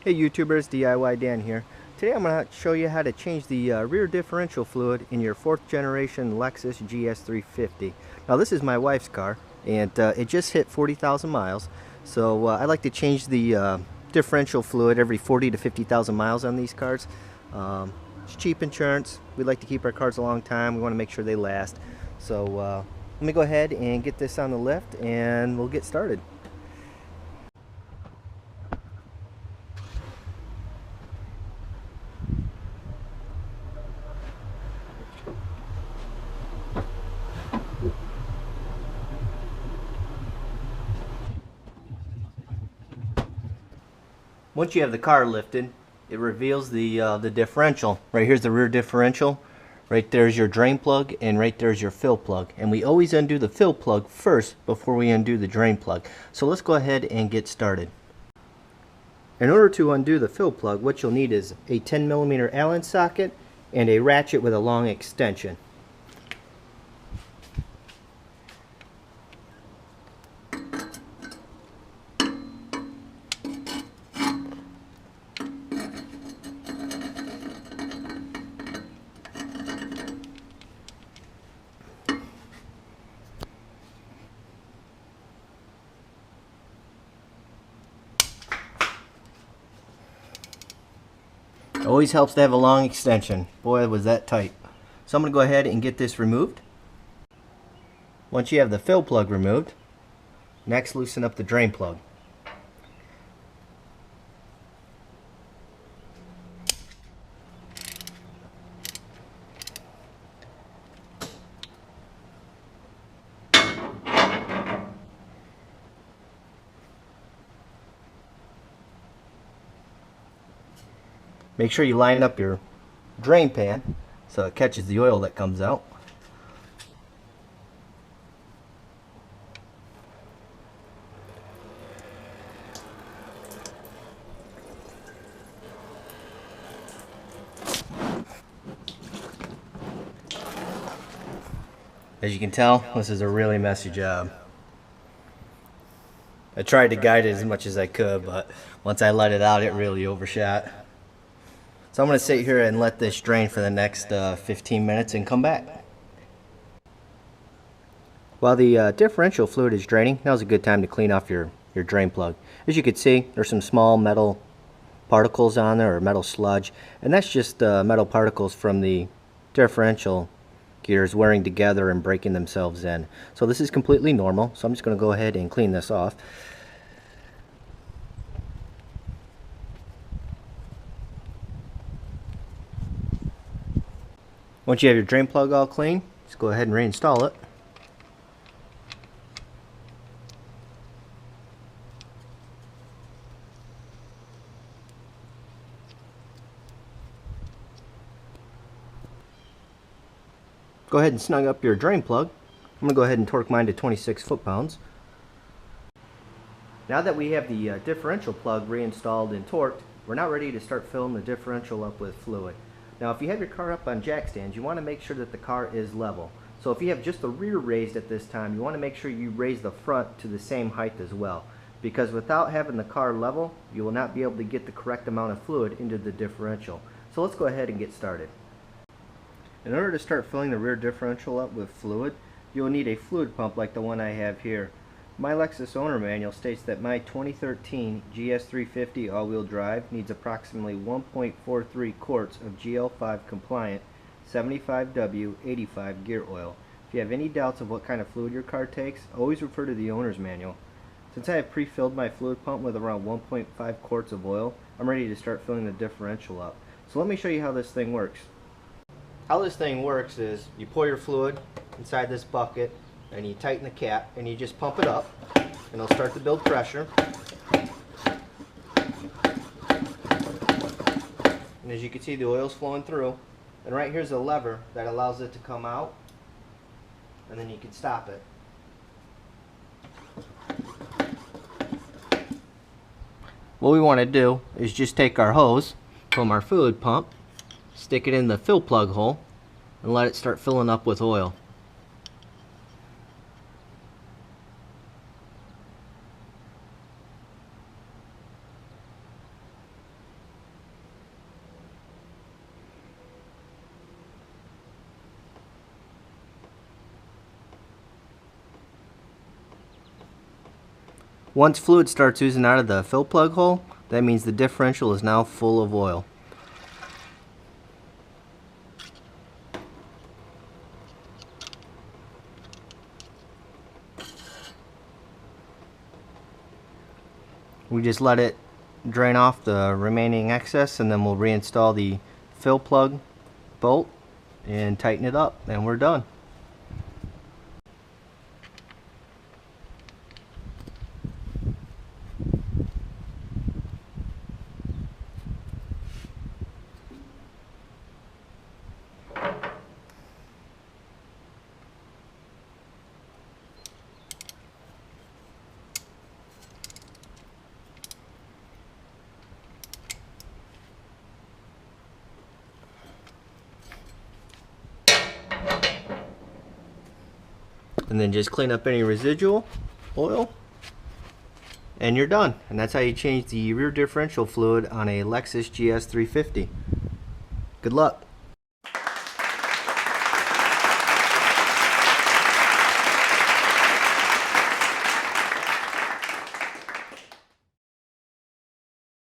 Hey YouTubers, DIYDan here. Today I'm going to show you how to change the rear differential fluid in your 4th generation Lexus GS350. Now this is my wife's car and it just hit 40,000 miles. So I like to change the differential fluid every 40 to 50,000 miles on these cars. It's cheap insurance. We like to keep our cars a long time. We want to make sure they last. So let me go ahead and get this on the lift and we'll get started. Once you have the car lifted, it reveals the differential. Right here's the rear differential. Right there's your drain plug, and right there's your fill plug. And we always undo the fill plug first before we undo the drain plug. So let's go ahead and get started. In order to undo the fill plug, what you'll need is a 10mm Allen socket and a ratchet with a long extension. It always helps to have a long extension. Boy, was that tight. So I'm going to go ahead and get this removed. Once you have the fill plug removed, next loosen up the drain plug. Make sure you line up your drain pan so it catches the oil that comes out. As you can tell, this is a really messy job. I tried to guide it as much as I could, but once I let it out, it really overshot. So I'm going to sit here and let this drain for the next 15 minutes and come back. While the differential fluid is draining, now's a good time to clean off your drain plug. As you can see, there's some small metal particles on there, or metal sludge, and that's just metal particles from the differential gears wearing together and breaking themselves in. So this is completely normal, so I'm just going to go ahead and clean this off. Once you have your drain plug all clean, just go ahead and reinstall it. Go ahead and snug up your drain plug. I'm going to go ahead and torque mine to 26 foot-pounds. Now that we have the differential plug reinstalled and torqued, we're now ready to start filling the differential up with fluid. Now if you have your car up on jack stands, you want to make sure that the car is level. So if you have just the rear raised at this time, you want to make sure you raise the front to the same height as well. Because without having the car level, you will not be able to get the correct amount of fluid into the differential. So let's go ahead and get started. In order to start filling the rear differential up with fluid, you will need a fluid pump like the one I have here. My Lexus owner manual states that my 2013 GS350 all-wheel drive needs approximately 1.43 quarts of GL5 compliant 75W 85 gear oil. If you have any doubts of what kind of fluid your car takes, always refer to the owner's manual. Since I have pre-filled my fluid pump with around 1.5 quarts of oil, I'm ready to start filling the differential up. So let me show you how this thing works. How this thing works is you pour your fluid inside this bucket and you tighten the cap and you just pump it up and it'll start to build pressure. And as you can see, the oil's flowing through, and right here's a lever that allows it to come out, and then you can stop it. What we want to do is just take our hose from our fluid pump, stick it in the fill plug hole, and let it start filling up with oil. Once fluid starts oozing out of the fill plug hole, that means the differential is now full of oil. We just let it drain off the remaining excess, and then we'll reinstall the fill plug bolt and tighten it up, and we're done. And then just clean up any residual oil, and you're done. And that's how you change the rear differential fluid on a Lexus GS350. Good luck.